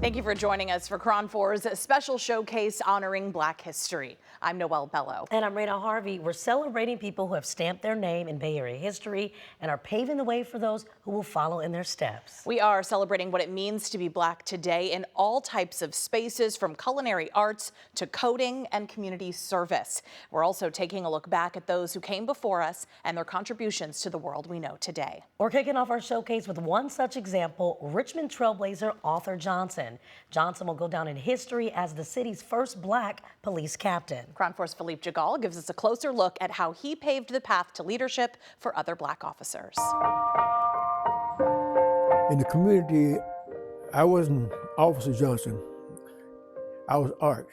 Thank you for joining us for KRON4's special showcase honoring Black history. I'm Noelle Bellow. And I'm Reyna Harvey. We're celebrating people who have stamped their name in Bay Area history and are paving the way for those who will follow in their steps. We are celebrating what it means to be Black today in all types of spaces, from culinary arts to coding and community service. We're also taking a look back at those who came before us and their contributions to the world we know today. We're kicking off our showcase with one such example, Richmond trailblazer Arthur Johnson. Johnson will go down in history as the city's first Black police captain. KRON4's Philippe Jagal gives us a closer look at how he paved the path to leadership for other Black officers. In the community, I wasn't Officer Johnson, I was Art.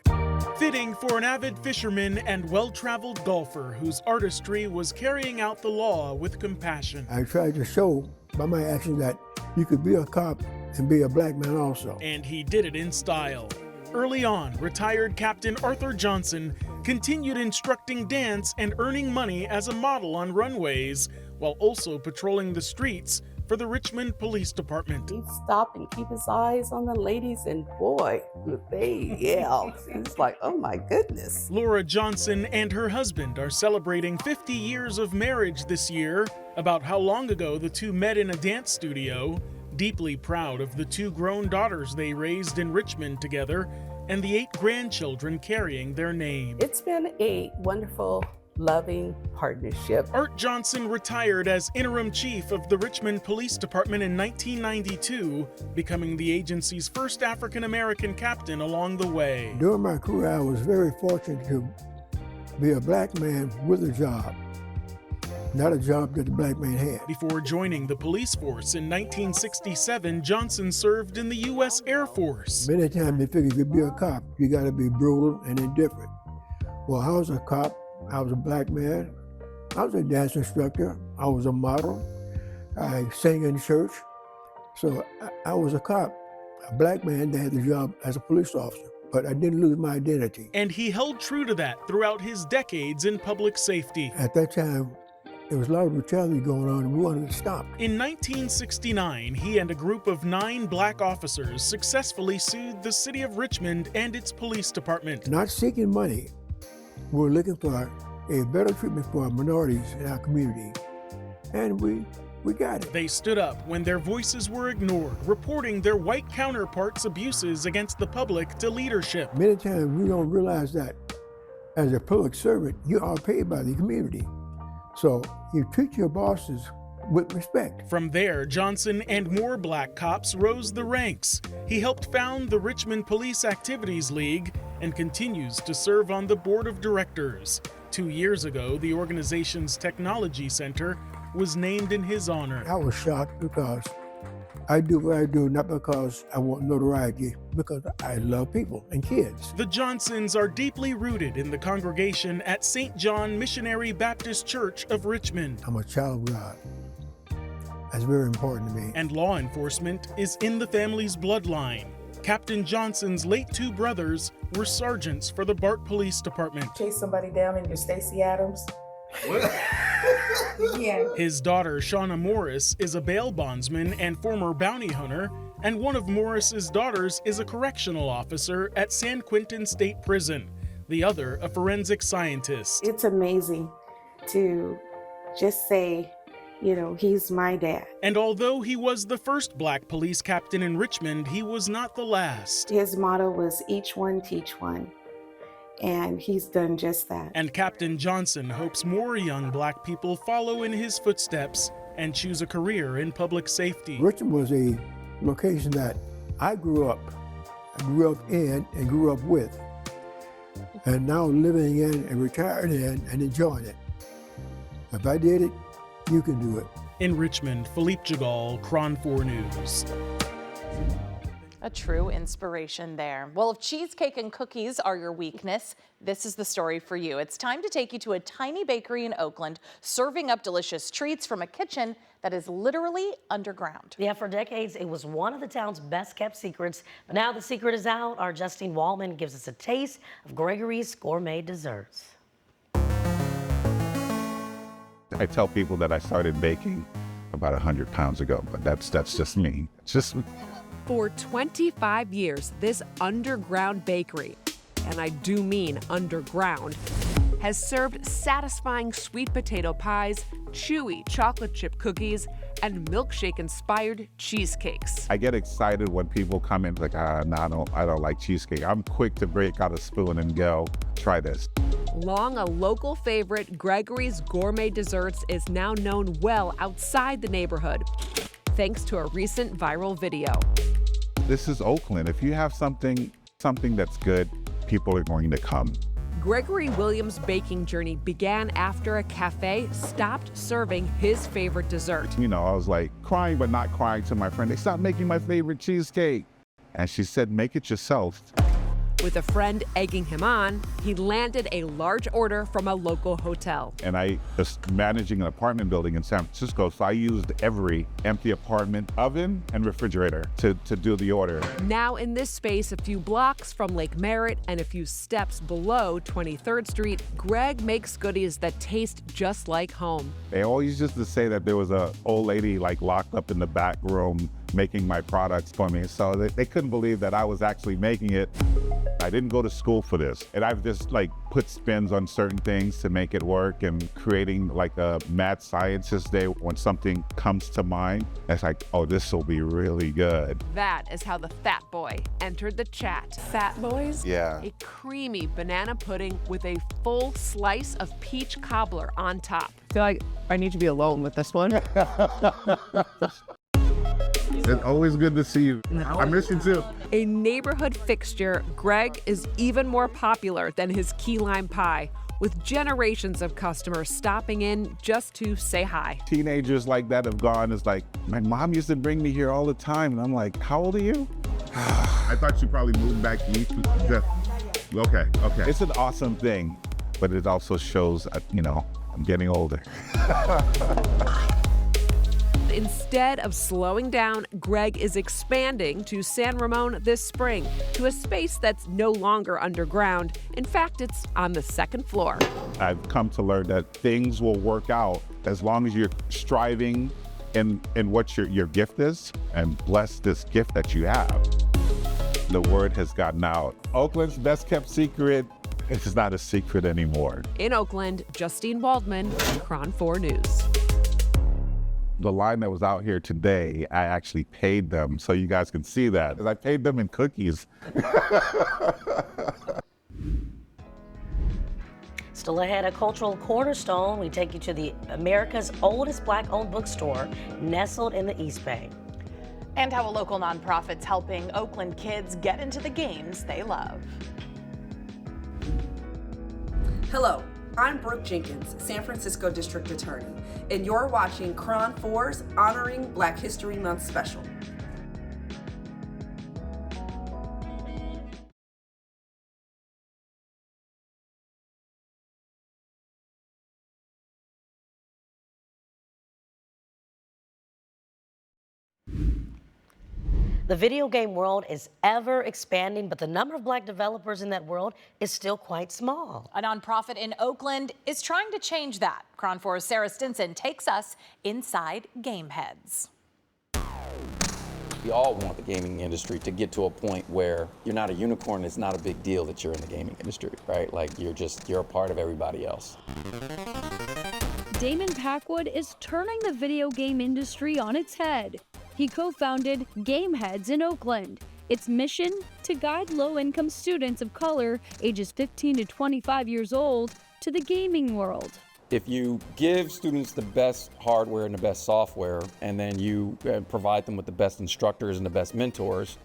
Fitting for an avid fisherman and well-traveled golfer whose artistry was carrying out the law with compassion. I tried to show by my action that you could be a cop and be a Black man also. And he did it in style. Early on, retired Captain Arthur Johnson continued instructing dance and earning money as a model on runways, while also patrolling the streets for the Richmond Police Department. He'd stop and keep his eyes on the ladies, and boy, they yelled. It's like, oh my goodness. Laura Johnson and her husband are celebrating 50 years of marriage this year. About how long ago the two met in a dance studio. Deeply proud of the two grown daughters they raised in Richmond together and the 8 grandchildren carrying their name. It's been a wonderful, loving partnership. Art Johnson retired as interim chief of the Richmond Police Department in 1992, becoming the agency's first African-American captain along the way. During my career, I was very fortunate to be a Black man with a job, not a job that the Black man had. Before joining the police force in 1967, Johnson served in the U.S. Air Force. Many times they figure if you be a cop, you gotta be brutal and indifferent. Well, I was a cop, I was a Black man, I was a dance instructor, I was a model, I sang in church. So I was a cop, a Black man that had the job as a police officer, but I didn't lose my identity. And he held true to that throughout his decades in public safety. At that time, there was a lot of brutality going on and we wanted to stop. In 1969, he and a group of 9 Black officers successfully sued the city of Richmond and its police department. Not seeking money, we were looking for a better treatment for our minorities in our community, and we got it. They stood up when their voices were ignored, reporting their white counterparts' abuses against the public to leadership. Many times we don't realize that as a public servant, you are paid by the community. So you treat your bosses with respect. From there, Johnson and more Black cops rose the ranks. He helped found the Richmond Police Activities League and continues to serve on the board of directors. 2 years ago, the organization's technology center was named in his honor. I was shocked because I do what I do not because I want notoriety, because I love people and kids. The Johnsons are deeply rooted in the congregation at St. John Missionary Baptist Church of Richmond. I'm a child of God. That's very important to me. And law enforcement is in the family's bloodline. Captain Johnson's late 2 brothers were sergeants for the Bart Police Department. Chase somebody down in your Stacey Adams. Yeah. His daughter, Shauna Morris, is a bail bondsman and former bounty hunter, and one of Morris's daughters is a correctional officer at San Quentin State Prison, the other a forensic scientist. It's amazing to just say, you know, he's my dad. And although he was the first Black police captain in Richmond, he was not the last. His motto was each one teach one. And he's done just that. And Captain Johnson hopes more young Black people follow in his footsteps and choose a career in public safety. Richmond was a location that I grew up in and grew up with. And now living in and retired in and enjoying it. If I did it, you can do it. In Richmond, Philippe Jagal, KRON4 News. A true inspiration there. Well, if cheesecake and cookies are your weakness, this is the story for you. It's time to take you to a tiny bakery in Oakland, serving up delicious treats from a kitchen that is literally underground. Yeah, for decades, it was one of the town's best kept secrets. But now the secret is out. Our Justine Wallman gives us a taste of Gregory's gourmet desserts. I tell people that I started baking about 100 pounds ago, but that's just me. It's just For 25 years, this underground bakery, and I do mean underground, has served satisfying sweet potato pies, chewy chocolate chip cookies, and milkshake-inspired cheesecakes. I get excited when people come in like, no, I don't like cheesecake. I'm quick to break out a spoon and go, try this. Long a local favorite, Gregory's Gourmet Desserts is now known well outside the neighborhood, thanks to a recent viral video. This is Oakland. If you have something that's good, people are going to come. Gregory Williams' baking journey began after a cafe stopped serving his favorite dessert. You know, I was like crying, but not crying to my friend. They stopped making my favorite cheesecake. And she said, make it yourself. With a friend egging him on, he landed a large order from a local hotel. And I was managing an apartment building in San Francisco, so I used every empty apartment oven and refrigerator to do the order. Now in this space, a few blocks from Lake Merritt and a few steps below 23rd Street, Greg makes goodies that taste just like home. They always used to say that there was an old lady like locked up in the back room making my products for me. So they couldn't believe that I was actually making it. I didn't go to school for this. And I've just like put spins on certain things to make it work, and creating like a mad scientist day when something comes to mind. It's like, oh, this will be really good. That is how the Fat Boy entered the chat. Fat Boys? Yeah. A creamy banana pudding with a full slice of peach cobbler on top. I feel like I need to be alone with this one. It's always good to see you. I miss you too. A neighborhood fixture, Greg is even more popular than his key lime pie, with generations of customers stopping in just to say hi. Teenagers like that have gone, it's like, my mom used to bring me here all the time. And I'm like, how old are you? I thought you probably moved back east. Okay. It's an awesome thing, but it also shows, you know, I'm getting older. Instead of slowing down, Greg is expanding to San Ramon this spring to a space that's no longer underground. In fact, it's on the second floor. I've come to learn that things will work out as long as you're striving in what your gift is, and bless this gift that you have. The word has gotten out. Oakland's best kept secret is not a secret anymore. In Oakland, Justine Waldman, KRON4 News. The line that was out here today, I actually paid them, so you guys can see that. I paid them in cookies. Still ahead, a cultural cornerstone. We take you to the America's oldest Black-owned bookstore, nestled in the East Bay. And how a local nonprofit's helping Oakland kids get into the games they love. Hello, I'm Brooke Jenkins, San Francisco District Attorney, and you're watching KRON4's Honoring Black History Month special. The video game world is ever expanding, but the number of Black developers in that world is still quite small. A nonprofit in Oakland is trying to change that. KRON4's Sarah Stinson takes us inside Gameheads. We all want the gaming industry to get to a point where you're not a unicorn. It's not a big deal that you're in the gaming industry, right? Like you're a part of everybody else. Damon Packwood is turning the video game industry on its head. He co-founded Gameheads in Oakland. Its mission? To guide low-income students of color, ages 15 to 25 years old, to the gaming world. If you give students the best hardware and the best software, and then you provide them with the best instructors and the best mentors,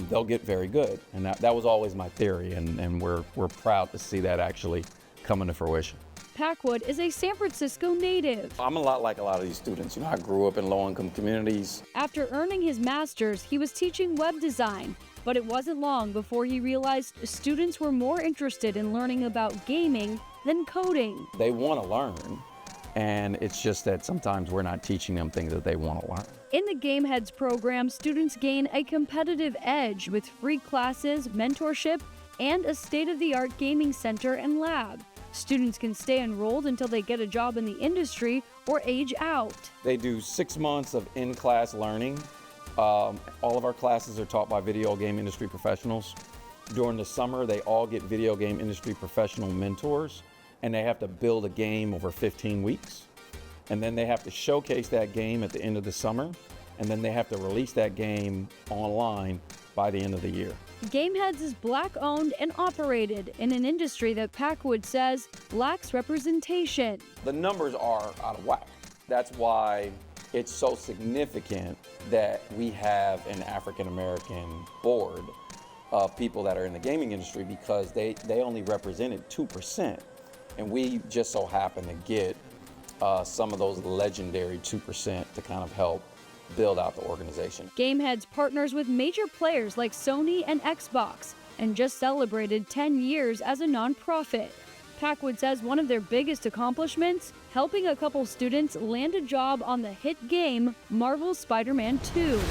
they'll get very good. And that was always my theory, and we're proud to see that actually come into fruition. Packwood is a San Francisco native. I'm a lot like a lot of these students. You know, I grew up in low-income communities. After earning his master's, he was teaching web design, but it wasn't long before he realized students were more interested in learning about gaming than coding. They want to learn, and it's just that sometimes we're not teaching them things that they want to learn. In the Gameheads program, students gain a competitive edge with free classes, mentorship, and a state-of-the-art gaming center and lab. Students can stay enrolled until they get a job in the industry or age out. They do 6 months of in-class learning, All of our classes are taught by video game industry professionals. During the summer, they all get video game industry professional mentors, and they have to build a game over 15 weeks. And then they have to showcase that game at the end of the summer, and then they have to release that game online by the end of the year. Gameheads is Black-owned and operated in an industry that Packwood says lacks representation. The numbers are out of whack. That's why it's so significant that we have an African-American board of people that are in the gaming industry, because they only represented 2%. And we just so happen to get some of those legendary 2% to kind of help build out the organization. Gameheads partners with major players like Sony and Xbox and just celebrated 10 years as a nonprofit. Packwood says one of their biggest accomplishments, helping a couple students land a job on the hit game Marvel's Spider-Man 2.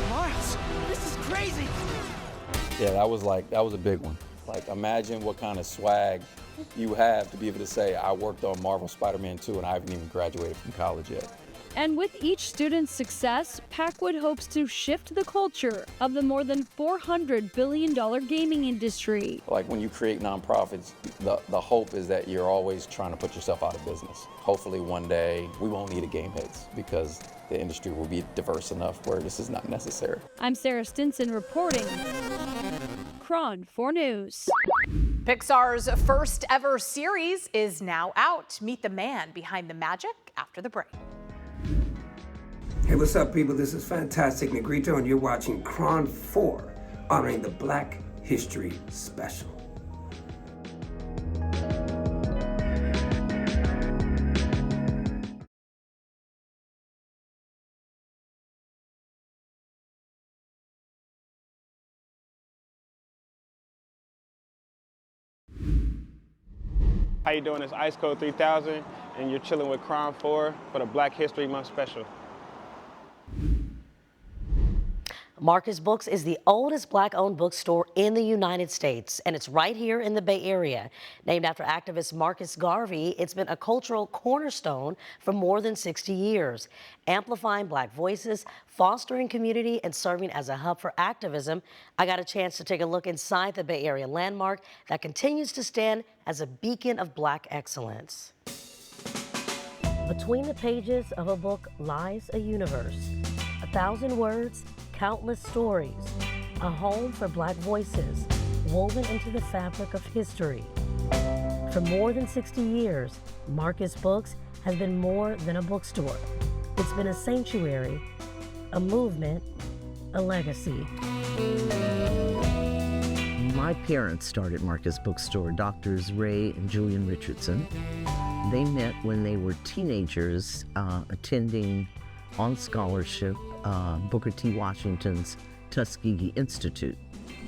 Miles, this is crazy. Yeah, that was a big one. Like, imagine what kind of swag you have to be able to say, I worked on Marvel Spider-Man 2 and I haven't even graduated from college yet. And with each student's success, Packwood hopes to shift the culture of the more than $400 billion gaming industry. Like, when you create nonprofits, the hope is that you're always trying to put yourself out of business. Hopefully one day we won't need a Gameheads, because the industry will be diverse enough where this is not necessary. I'm Sarah Stinson reporting. KRON4 News. Pixar's first ever series is now out. Meet the man behind the magic after the break. Hey, what's up, people? This is Fantastic Negrito, and you're watching KRON4, honoring the Black History Special. How you doing? It's Ice Code 3000, and you're chilling with KRON4 for the Black History Month special. Marcus Books is the oldest Black-owned bookstore in the United States, and it's right here in the Bay Area. Named after activist Marcus Garvey, it's been a cultural cornerstone for more than 60 years, amplifying Black voices, fostering community, and serving as a hub for activism. I got a chance to take a look inside the Bay Area landmark that continues to stand as a beacon of Black excellence. Between the pages of a book lies a universe, 1,000 words, countless stories, a home for Black voices woven into the fabric of history. For more than 60 years, Marcus Books has been more than a bookstore. It's been a sanctuary, a movement, a legacy. My parents started Marcus Bookstore, Doctors Ray and Julian Richardson. They met when they were teenagers attending on scholarship Booker T. Washington's Tuskegee Institute.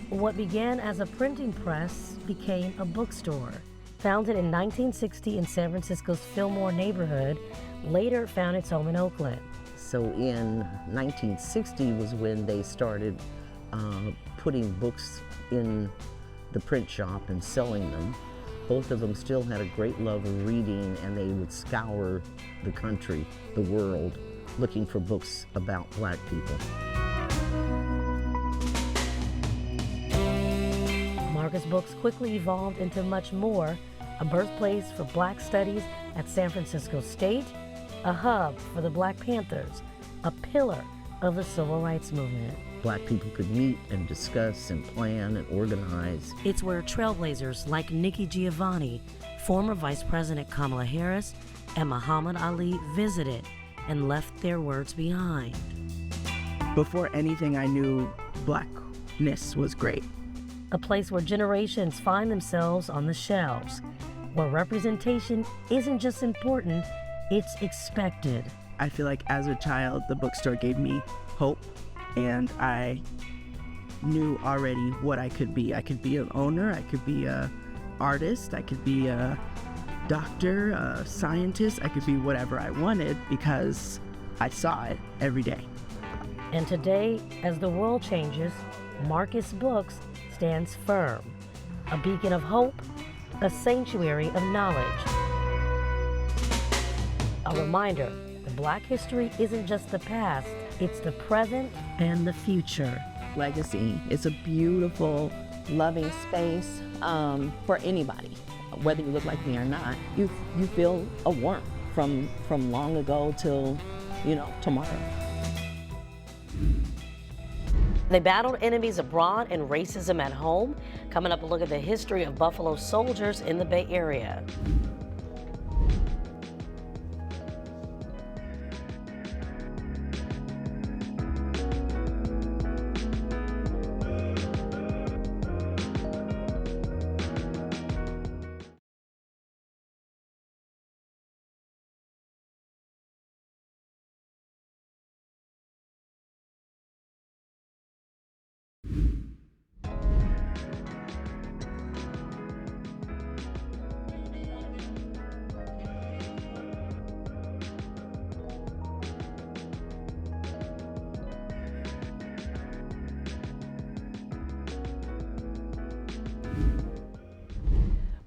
What began as a printing press became a bookstore. Founded in 1960 in San Francisco's Fillmore neighborhood, later found its home in Oakland. So in 1960 was when they started putting books in the print shop and selling them. Both of them still had a great love of reading, and they would scour the country, the world, looking for books about Black people. Marcus Books quickly evolved into much more, a birthplace for Black studies at San Francisco State, a hub for the Black Panthers, a pillar of the Civil Rights Movement. Black people could meet and discuss and plan and organize. It's where trailblazers like Nikki Giovanni, former Vice President Kamala Harris, and Muhammad Ali visited and left their words behind. Before anything I knew, Blackness was great. A place where generations find themselves on the shelves, where representation isn't just important, it's expected. I feel like as a child, the bookstore gave me hope, and I knew already what I could be. I could be an owner, I could be an artist, I could be a doctor, a scientist, I could be whatever I wanted because I saw it every day. And today, as the world changes, Marcus Books stands firm, a beacon of hope, a sanctuary of knowledge. A reminder Black history isn't just the past, it's the present and the future. Legacy is a beautiful, loving space for anybody. Whether you look like me or not, you feel a warmth from long ago till, tomorrow. They battled enemies abroad and racism at home. Coming up, a look at the history of Buffalo soldiers in the Bay Area.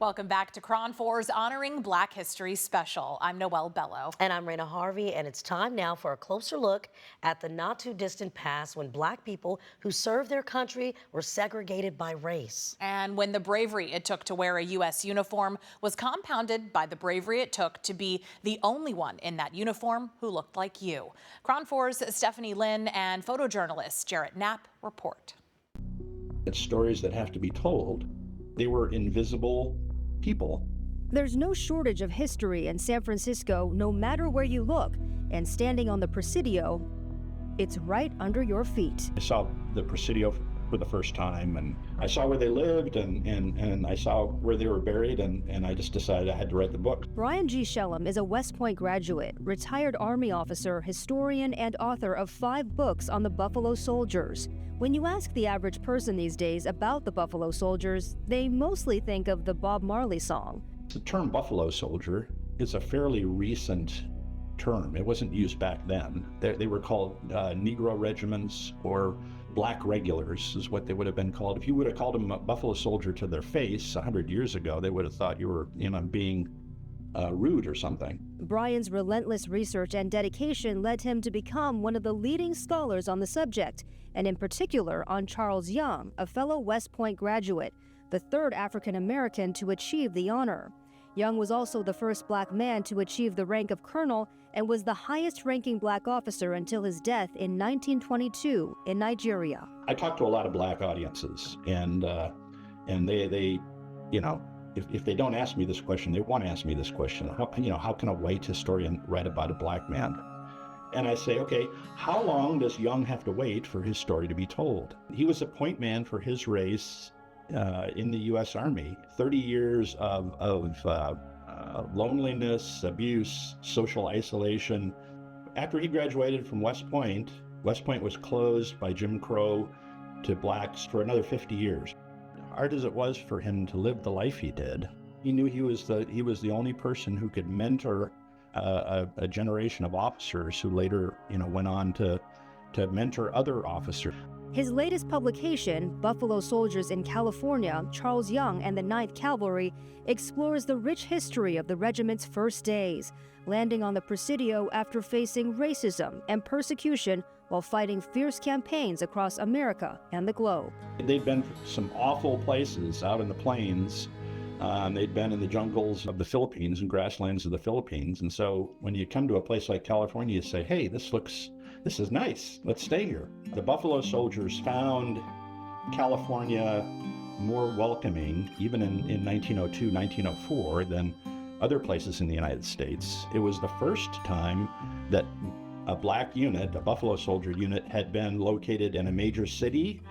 Welcome back to KRON4's Honoring Black History Special. I'm Noelle Bellow. And I'm Reyna Harvey, and it's time now for a closer look at the not too distant past when Black people who served their country were segregated by race. And when the bravery it took to wear a U.S. uniform was compounded by the bravery it took to be the only one in that uniform who looked like you. KRON4's Stephanie Lynn and photojournalist Jarrett Knapp report. It's stories that have to be told. They were invisible people. There's no shortage of history in San Francisco, no matter where you look. And standing on the Presidio, it's right under your feet. I saw the Presidio for the first time, and I saw where they lived, and I saw where they were buried, and I just decided I had to write the book. Brian G. Shellum is a West Point graduate, retired Army officer, historian, and author of 5 books on the Buffalo Soldiers. When you ask the average person these days about the Buffalo Soldiers, they mostly think of the Bob Marley song. The term Buffalo Soldier is a fairly recent term. It wasn't used back then. They were called Negro regiments or Black regulars is what they would have been called. If you would have called them a Buffalo Soldier to their face 100 years ago, they would have thought you were, being rude or something. Brian's relentless research and dedication led him to become one of the leading scholars on the subject, and in particular on Charles Young, a fellow West Point graduate, the 3rd African American to achieve the honor. Young was also the first Black man to achieve the rank of colonel and was the highest ranking Black officer until his death in 1922 in Nigeria. I talked to a lot of Black audiences, and they if they don't ask me this question, they want to ask me this question. How can a white historian write about a Black man? And I say, okay, how long does Young have to wait for his story to be told? He was a point man for his race in the U.S. Army. 30 years of loneliness, abuse, social isolation. After he graduated from West Point was closed by Jim Crow to Blacks for another 50 years. Hard as it was for him to live the life he did, he knew he was the only person who could mentor a generation of officers who later, went on to mentor other officers. His latest publication, Buffalo Soldiers in California, Charles Young and the 9th Cavalry, explores the rich history of the regiment's first days, landing on the Presidio after facing racism and persecution while fighting fierce campaigns across America and the globe. They'd been some awful places out in the plains. They'd been in the jungles of the Philippines and grasslands of the Philippines. And so when you come to a place like California, you say, hey, this is nice. Let's stay here. The Buffalo Soldiers found California more welcoming, even in 1902, 1904, than other places in the United States. It was the first time that a Black unit, a Buffalo Soldier unit, had been located in a major city.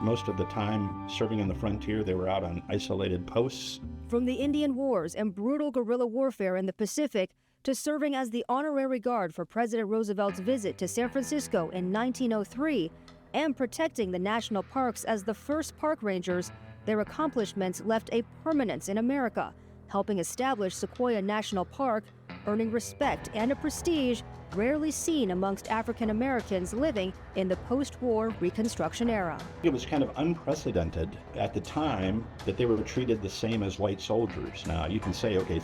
Most of the time serving in the frontier, they were out on isolated posts. From the Indian Wars and brutal guerrilla warfare in the Pacific to serving as the honorary guard for President Roosevelt's visit to San Francisco in 1903 and protecting the national parks as the first park rangers, their accomplishments left a permanence in America, helping establish Sequoia National Park, earning respect and a prestige rarely seen amongst African Americans living in the post-war Reconstruction era. It was kind of unprecedented at the time that they were treated the same as white soldiers. Now, you can say, okay,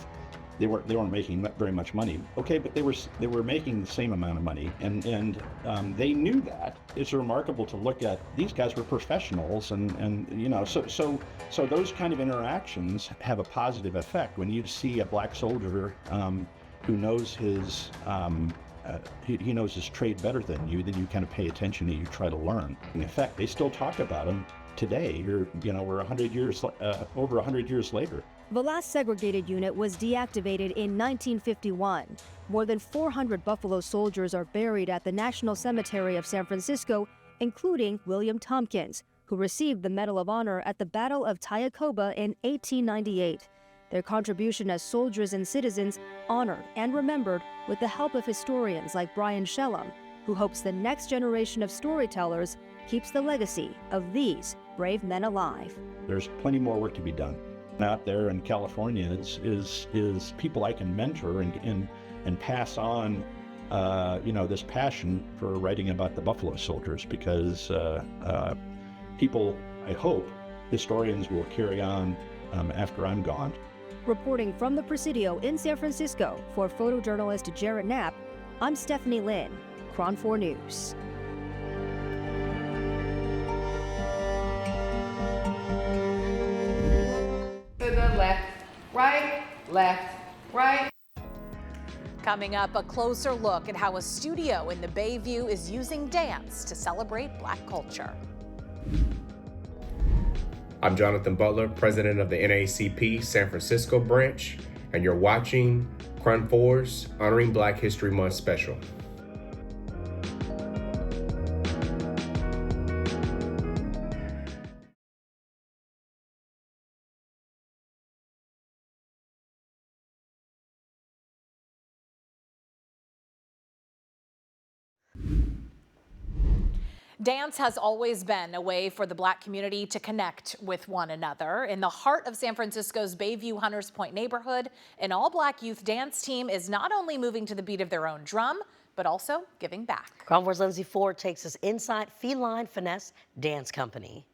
they weren't making very much money. Okay, but they were making the same amount of money, and they knew that. It's remarkable to look at. These guys were professionals, and you know, so those kind of interactions have a positive effect. When you see a black soldier who knows his he knows his trade better than you, then you kind of pay attention and you try to learn. In effect, they still talk about him today. We're 100 years over 100 years later. The last segregated unit was deactivated in 1951. More than 400 Buffalo soldiers are buried at the National Cemetery of San Francisco, including William Tompkins, who received the Medal of Honor at the Battle of Tyacoba in 1898. Their contribution as soldiers and citizens honored and remembered with the help of historians like Brian Shellum, who hopes the next generation of storytellers keeps the legacy of these brave men alive. There's plenty more work to be done. Out there in California is people I can mentor and pass on this passion for writing about the Buffalo Soldiers, because people, I hope, historians will carry on after I'm gone. Reporting from the Presidio in San Francisco for photojournalist Jarrett Knapp, I'm Stephanie Lynn, KRON4 News. To the left, right, right. Coming up, a closer look at how a studio in the Bayview is using dance to celebrate Black culture. I'm Jonathan Butler, president of the NAACP San Francisco branch, and you're watching KRON4's Honoring Black History Month special. Dance has always been a way for the Black community to connect with one another. In the heart of San Francisco's Bayview Hunters Point neighborhood, an all-Black youth dance team is not only moving to the beat of their own drum, but also giving back. KRON4's Lindsay Ford takes us inside Feline Finesse Dance Company.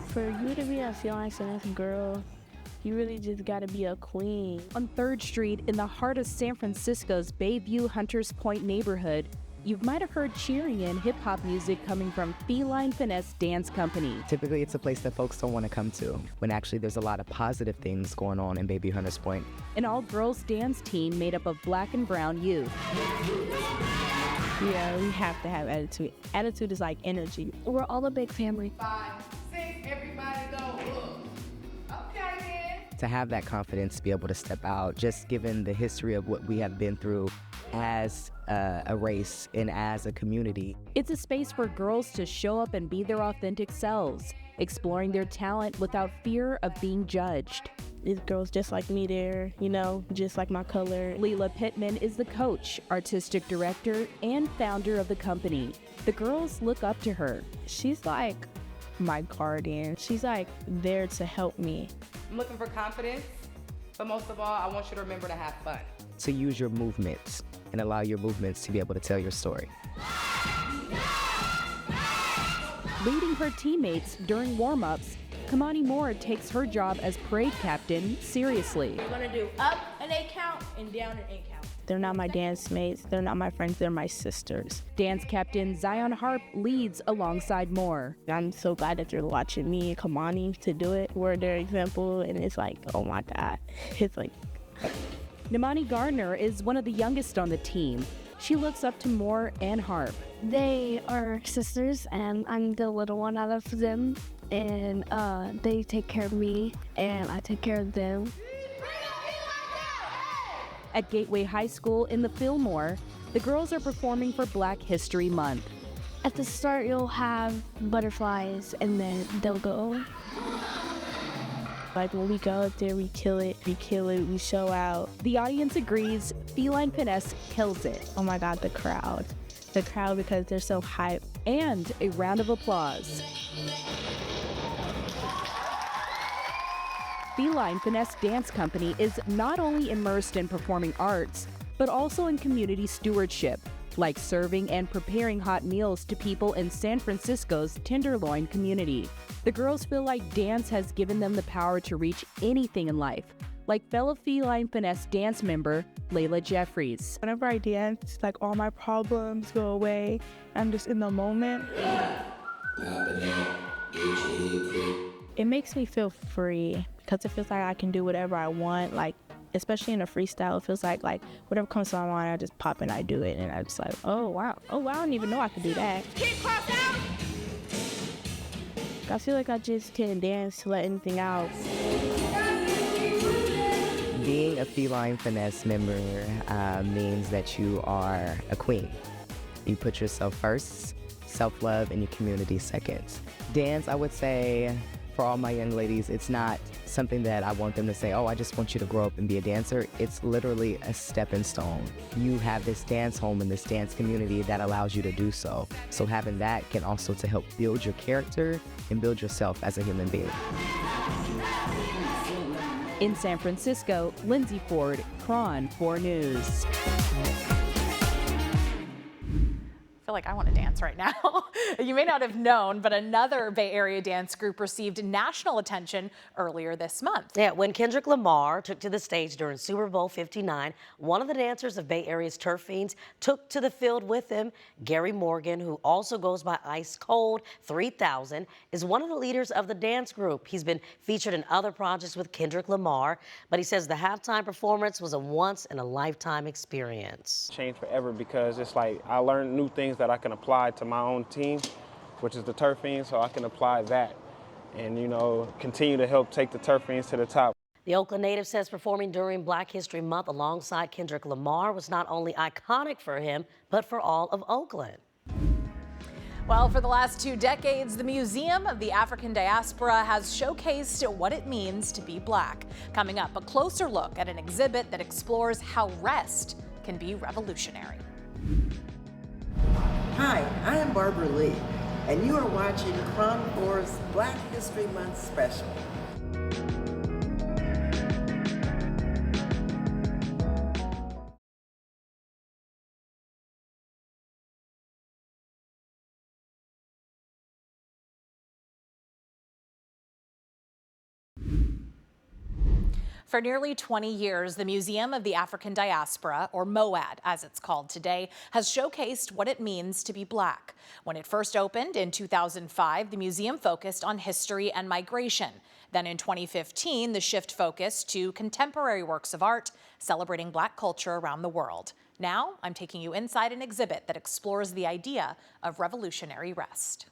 For you to be a feline finesse girl, you really just gotta be a queen. On 3rd Street in the heart of San Francisco's Bayview Hunters Point neighborhood, you might have heard cheering and hip-hop music coming from Feline Finesse Dance Company. Typically, it's a place that folks don't want to come to, when actually there's a lot of positive things going on in Bayview Hunters Point. An all-girls dance team made up of Black and brown youth. Yeah, we have to have attitude. Attitude is like energy. We're all a big family. 5, 6, everybody go. Okay, then. To have that confidence to be able to step out, just given the history of what we have been through as a race and as a community. It's a space for girls to show up and be their authentic selves, exploring their talent without fear of being judged. These girls just like me there, you know, just like my color. Leela Pittman is the coach, artistic director, and founder of the company. The girls look up to her. She's like my guardian. She's like there to help me. I'm looking for confidence, but most of all, I want you to remember to have fun. To use your movements and allow your movements to be able to tell your story. Leading her teammates during warm-ups, Kamani Moore takes her job as parade captain seriously. We're gonna do up an 8 count and down an 8 count. They're not my dance mates, they're not my friends, they're my sisters. Dance captain Zion Harp leads alongside Moore. I'm so glad that they're watching me and Kamani to do it. We're their example, and it's like, oh my God. It's like... Namani Gardner is one of the youngest on the team. She looks up to Moore and Harp. They are sisters, and I'm the little one out of them, and they take care of me, and I take care of them. At Gateway High School in the Fillmore, the girls are performing for Black History Month. At the start, you'll have butterflies, and then they'll go. Like when we go out there, we kill it, we show out. The audience agrees Feline Finesse kills it. Oh my God, the crowd because they're so hyped. And a round of applause. Feline Finesse Dance Company is not only immersed in performing arts, but also in community stewardship. like serving and preparing hot meals to people in San Francisco's Tenderloin community. The girls feel like dance has given them the power to reach anything in life, like fellow Feline Finesse dance member Layla Jeffries. Whenever I dance, like all my problems go away. I'm just in the moment. It makes me feel free because it feels like I can do whatever I want. Like, especially in a freestyle, it feels like whatever comes to my mind, I just pop and I do it. And I'm just like, oh wow, I didn't even know I could do that. I feel like I just can't dance to let anything out. Being a Feline Finesse member means that you are a queen. You put yourself first, self-love, and your community second. Dance, I would say, for all my young ladies, it's not something that I want them to say, oh, I just want you to grow up and be a dancer. It's literally a stepping stone. You have this dance home and this dance community that allows you to do so. So having that can also to help build your character and build yourself as a human being. In San Francisco, Lindsay Ford, KRON4 News. I feel like I want to dance right now. You may not have known, but another Bay Area dance group received national attention earlier this month. Yeah, when Kendrick Lamar took to the stage during Super Bowl 59, one of the dancers of Bay Area's Turf Fiends took to the field with him. Gary Morgan, who also goes by Ice Cold 3000, is one of the leaders of the dance group. He's been featured in other projects with Kendrick Lamar, but he says the halftime performance was a once-in-a-lifetime experience. Changed forever because it's like I learned new things that I can apply to my own team, which is the Turf Fiends, so I can apply that and, you know, continue to help take the Turf Fiends to the top. The Oakland native says performing during Black History Month alongside Kendrick Lamar was not only iconic for him, but for all of Oakland. Well, for the last 2 decades, the Museum of the African Diaspora has showcased what it means to be Black. Coming up, a closer look at an exhibit that explores how rest can be revolutionary. Hi, I am Barbara Lee, and you are watching KRON4's Black History Month special. For nearly 20 years, the Museum of the African Diaspora, or MOAD as it's called today, has showcased what it means to be Black. When it first opened in 2005, the museum focused on history and migration. Then in 2015, the shift focused to contemporary works of art celebrating Black culture around the world. Now, I'm taking you inside an exhibit that explores the idea of revolutionary rest.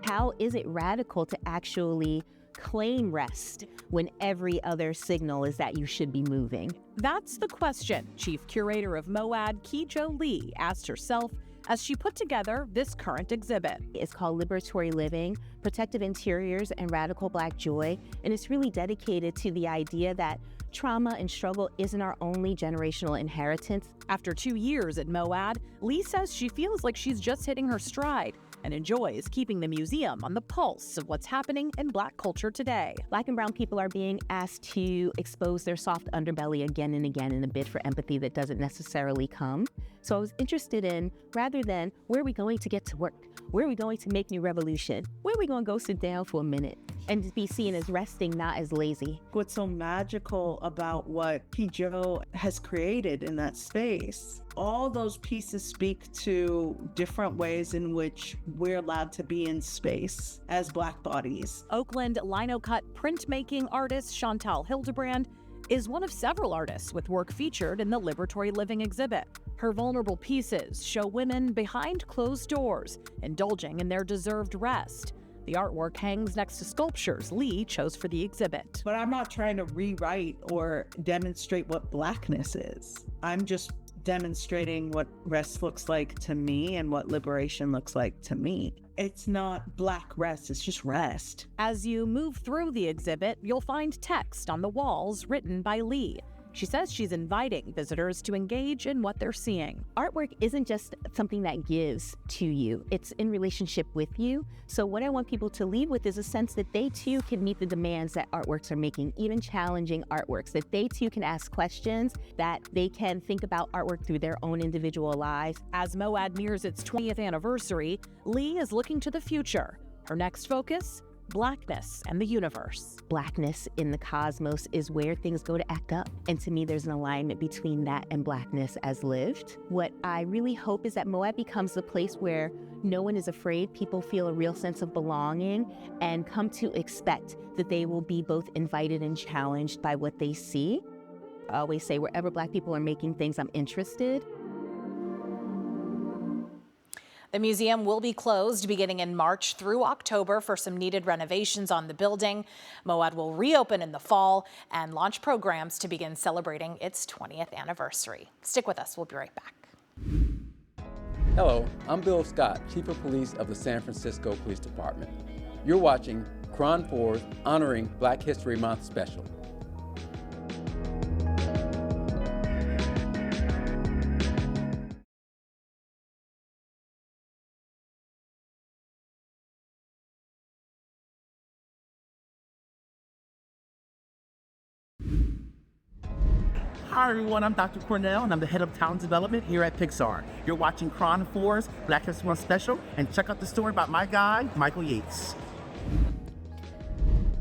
How is it radical to actually claim rest when every other signal is that you should be moving? That's the question Chief Curator of MOAD, Kijo Lee, asked herself as she put together this current exhibit. It's called Liberatory Living, Protective Interiors, and Radical Black Joy, and it's really dedicated to the idea that trauma and struggle isn't our only generational inheritance. After 2 years at MOAD, Lee says she feels like she's just hitting her stride and enjoys keeping the museum on the pulse of what's happening in Black culture today. Black and brown people are being asked to expose their soft underbelly again and again in a bid for empathy that doesn't necessarily come. So I was interested in, rather than where are we going to get to work? Where are we going to make new revolution? Where are we going to go sit down for a minute and be seen as resting, not as lazy? What's so magical about what Kijo has created in that space, all those pieces speak to different ways in which we're allowed to be in space as Black bodies. Oakland lino-cut printmaking artist Chantal Hildebrand is one of several artists with work featured in the Liberatory Living exhibit. Her vulnerable pieces show women behind closed doors, indulging in their deserved rest. The artwork hangs next to sculptures Lee chose for the exhibit. But I'm not trying to rewrite or demonstrate what Blackness is. I'm just demonstrating what rest looks like to me and what liberation looks like to me. It's not Black rest, it's just rest. As you move through the exhibit, you'll find text on the walls written by Lee. She says she's inviting visitors to engage in what they're seeing. Artwork isn't just something that gives to you, it's in relationship with you. So what I want people to leave with is a sense that they too can meet the demands that artworks are making, even challenging artworks, that they too can ask questions, that they can think about artwork through their own individual lives. As MOAD nears its 20th anniversary, Lee is looking to the future. Her next focus? Blackness and the universe. Blackness in the cosmos is where things go to act up. And to me, there's an alignment between that and blackness as lived. What I really hope is that MOAD becomes the place where no one is afraid, people feel a real sense of belonging and come to expect that they will be both invited and challenged by what they see. I always say wherever Black people are making things, I'm interested. The museum will be closed beginning in March through October for some needed renovations on the building. MOAD will reopen in the fall and launch programs to begin celebrating its 20th anniversary. Stick with us. We'll be right back. Hello, I'm Bill Scott, Chief of Police of the San Francisco Police Department. You're watching KRON4's Honoring Black History Month special. Hi everyone, I'm Dr. Cornell and I'm the head of talent development here at Pixar. You're watching KRON4's Black History Month special, and check out the story about my guy, Michael Yates.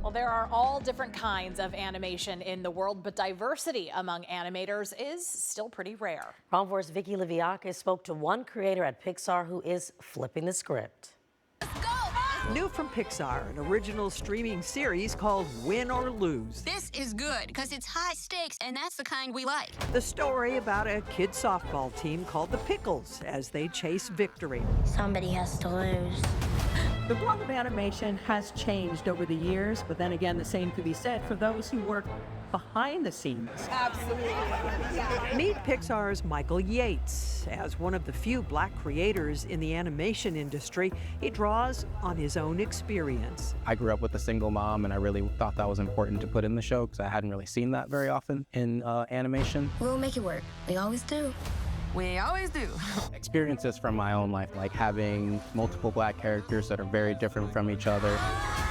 Well, there are all different kinds of animation in the world, but diversity among animators is still pretty rare. KRON4's Vicky Liviakis spoke to one creator at Pixar who is flipping the script. New from Pixar, an original streaming series called Win or Lose. This is good because it's high stakes, and that's the kind we like. The story about a kid softball team called the Pickles as they chase victory. Somebody has to lose. The world of animation has changed over the years, but then again, the same could be said for those who work behind the scenes. Absolutely. Meet Pixar's Michael Yates. As one of the few Black creators in the animation industry, he draws on his own experience. I grew up with a single mom, and I really thought that was important to put in the show because I hadn't really seen that very often in animation. We'll make it work. We always do. We always do. Experiences from my own life, like having multiple Black characters that are very different from each other.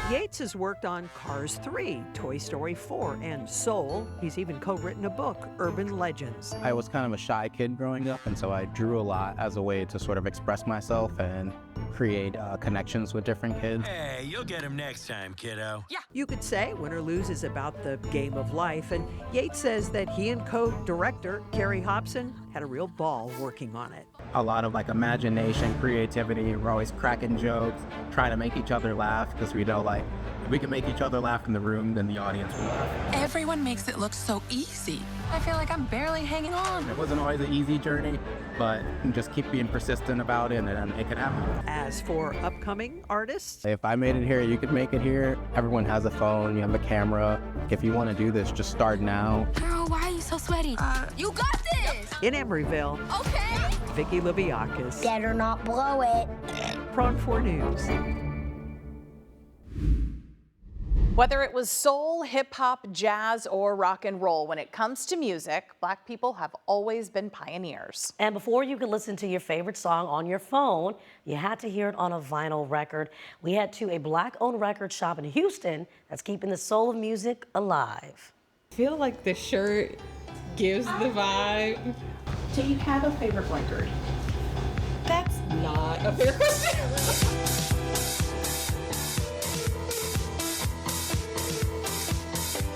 Yates has worked on Cars 3, Toy Story 4, and Soul. He's even co-written a book, Urban Legends. I was kind of a shy kid growing up, and so I drew a lot as a way to sort of express myself and create connections with different kids. Hey, you'll get him next time, kiddo. Yeah. You could say Win or Lose is about the game of life, and Yates says that he and co-director Carrie Hobson had a real ball working on it. A lot of like imagination, creativity. We're always cracking jokes, trying to make each other laugh because we know like if we can make each other laugh in the room, then the audience will laugh. Everyone makes it look so easy. I feel like I'm barely hanging on. It wasn't always an easy journey, but just keep being persistent about it and make it happen. As for upcoming artists, if I made it here, you could make it here. Everyone has a phone, you have a camera. If you want to do this, just start now. Girl, why are you so sweaty? You got this! In Emeryville, okay. Vicky Liviakis. Better not blow it. KRON4 News. Whether it was soul, hip hop, jazz, or rock and roll, when it comes to music, Black people have always been pioneers. And before you could listen to your favorite song on your phone, you had to hear it on a vinyl record. We head to a Black-owned record shop in Houston that's keeping the soul of music alive. I feel like the shirt gives the vibe. Do you have a favorite record? That's not a fair question.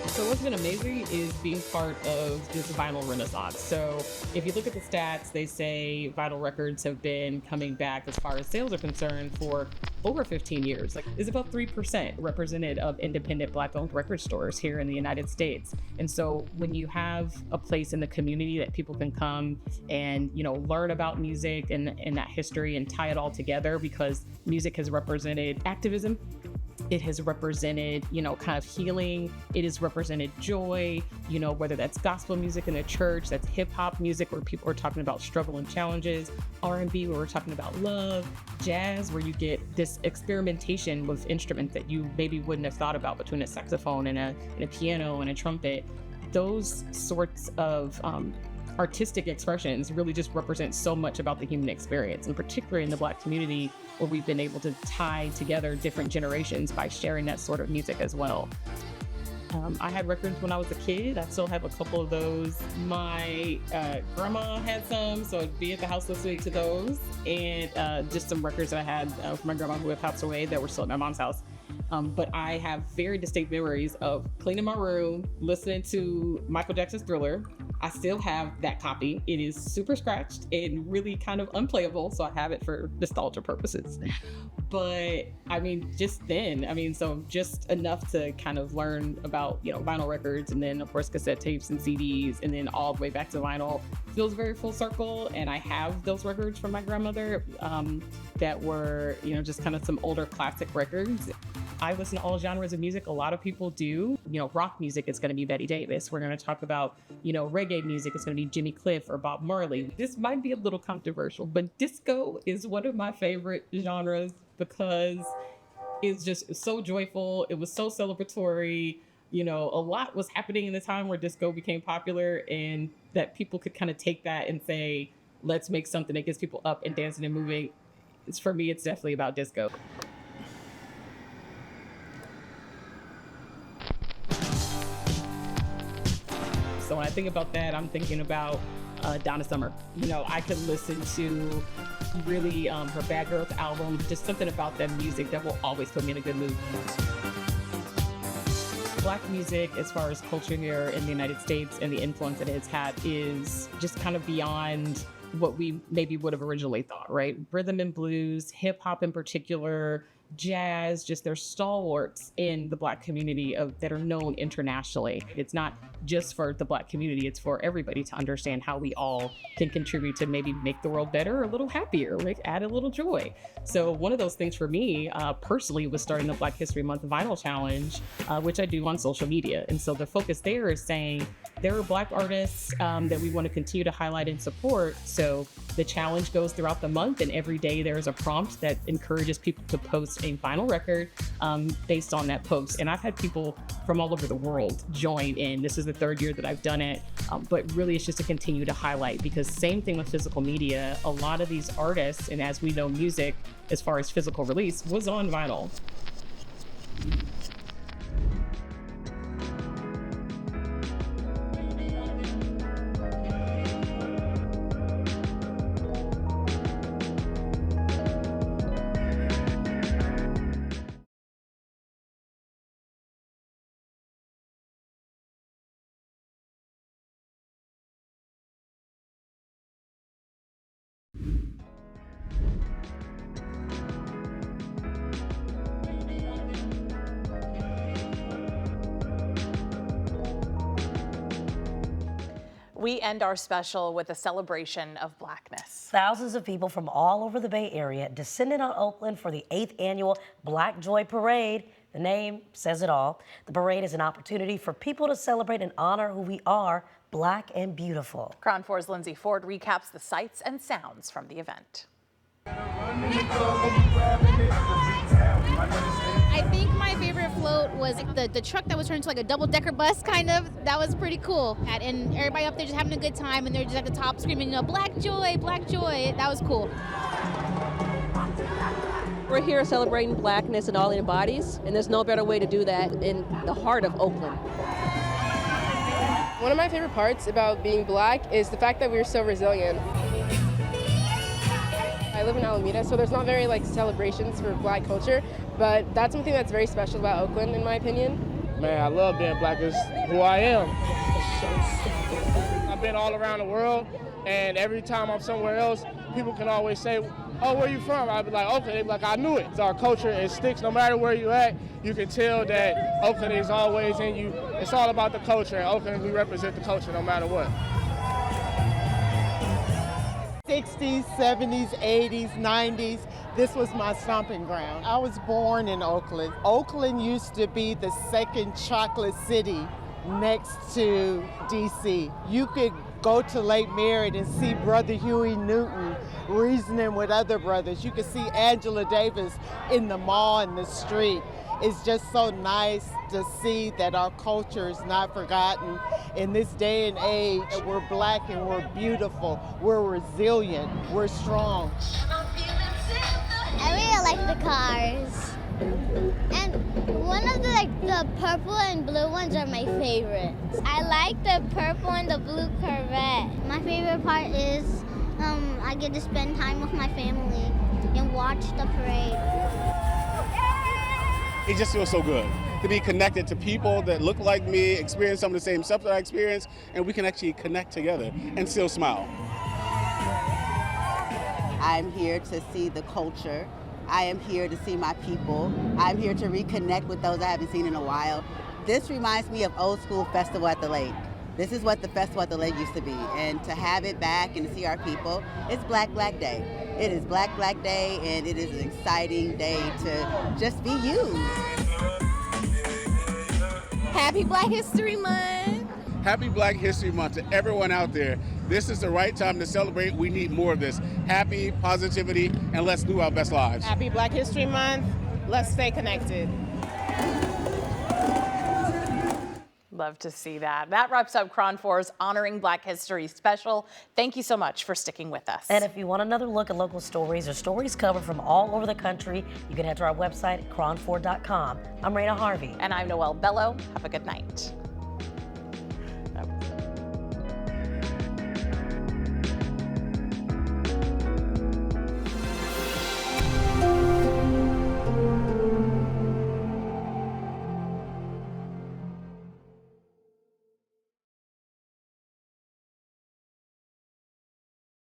So what's been amazing is being part of this vinyl renaissance. So if you look at the stats, they say vinyl records have been coming back as far as sales are concerned for over 15 years. Like, it's about 3% represented of independent Black-owned record stores here in the United States. And so when you have a place in the community that people can come and, you know, learn about music and that history and tie it all together, because music has represented activism, it has represented, you know, kind of healing. It has represented joy, you know, whether that's gospel music in the church, that's hip hop music where people are talking about struggle and challenges, R&B where we're talking about love, jazz where you get this experimentation with instruments that you maybe wouldn't have thought about between a saxophone and a piano and a trumpet. those sorts of artistic expressions really just represent so much about the human experience, and particularly in the Black community, where we've been able to tie together different generations by sharing that sort of music as well. I had records when I was a kid. I still have a couple of those. My grandma had some, so I'd be at the house listening to those, and just some records that I had from my grandma who had passed away that were still at my mom's house. But I have very distinct memories of cleaning my room, listening to Michael Jackson's Thriller. I still have that copy. It is super scratched and really kind of unplayable, so I have it for nostalgia purposes. But I mean, just then, so just enough to kind of learn about, vinyl records, and then of course cassette tapes and CDs, and then all the way back to vinyl feels very full circle. And I have those records from my grandmother that were, just kind of some older classic records. I listen to all genres of music. A lot of people do. Rock music is going to be Betty Davis. We're going to talk about, reggae music is going to be Jimmy Cliff or Bob Marley. This might be a little controversial, but disco is one of my favorite genres because it's just so joyful. It was so celebratory. A lot was happening in the time where disco became popular, and that people could kind of take that and say, let's make something that gets people up and dancing and moving. For me, it's definitely about disco. So when I think about that, I'm thinking about Donna Summer. I could listen to really her Bad Girls album, just something about that music that will always put me in a good mood. Black music, as far as culture here in the United States and the influence that it has had, is just kind of beyond what we maybe would have originally thought, right? Rhythm and blues, hip hop in particular, jazz, just they're stalwarts in the Black community that are known internationally. It's not just for the Black community, it's for everybody to understand how we all can contribute to maybe make the world better, or a little happier, like add a little joy. So one of those things for me personally was starting the Black History Month Vinyl Challenge, which I do on social media. And so the focus there is saying there are Black artists that we want to continue to highlight and support. So the challenge goes throughout the month, and every day there is a prompt that encourages people to post a vinyl record based on that post. And I've had people from all over the world join in. This is the third year that I've done it, but really it's just to continue to highlight, because same thing with physical media. A lot of these artists, and as we know, music as far as physical release was on vinyl. We end our special with a celebration of Blackness. Thousands of people from all over the Bay Area descended on Oakland for the 8th annual Black Joy Parade. The name says it all. The parade is an opportunity for people to celebrate and honor who we are, Black and beautiful. KRON4's Lindsay Ford recaps the sights and sounds from the event. I think my favorite float was the truck that was turned into like a double-decker bus, kind of. That was pretty cool. And everybody up there just having a good time, and they're just at the top screaming, Black Joy, Black Joy. That was cool. We're here celebrating Blackness in all it embodies, and there's no better way to do that in the heart of Oakland. One of my favorite parts about being Black is the fact that we're so resilient. I live in Alameda, so there's not very celebrations for Black culture, but that's something that's very special about Oakland, in my opinion. Man, I love being Black. It's who I am. I've been all around the world, and every time I'm somewhere else, people can always say, "Oh, where you from?" I'd be like, "Oakland." They'd be like, "I knew it." It's our culture. It sticks no matter where you at. You can tell that Oakland is always in you. It's all about the culture. In Oakland, we represent the culture no matter what. 60s, 70s, 80s, 90s, this was my stomping ground. I was born in Oakland. Oakland used to be the second chocolate city next to DC. You could go to Lake Merritt and see Brother Huey Newton reasoning with other brothers. You could see Angela Davis in the mall in the street. It's just so nice to see that our culture is not forgotten in this day and age. We're black and we're beautiful. We're resilient. We're strong. I really like the cars. And one of the purple and blue ones are my favorites. I like the purple and the blue Corvette. My favorite part is I get to spend time with my family and watch the parade. It just feels so good to be connected to people that look like me, experience some of the same stuff that I experience, and we can actually connect together and still smile. I'm here to see the culture. I am here to see my people. I'm here to reconnect with those I haven't seen in a while. This reminds me of old school Festival at the Lake. This is what the Festival at the Lake used to be. And to have it back and to see our people, it's Black Day. It is Black Day, and it is an exciting day to just be you. Happy Black History Month. Happy Black History Month to everyone out there. This is the right time to celebrate. We need more of this. Happy, positivity, and let's live our best lives. Happy Black History Month. Let's stay connected. Love to see that. That wraps up KRON4's Honoring Black History special. Thank you so much for sticking with us. And if you want another look at local stories or stories covered from all over the country, you can head to our website at KRON4.com. I'm Reyna Harvey. And I'm Noelle Bellow. Have a good night.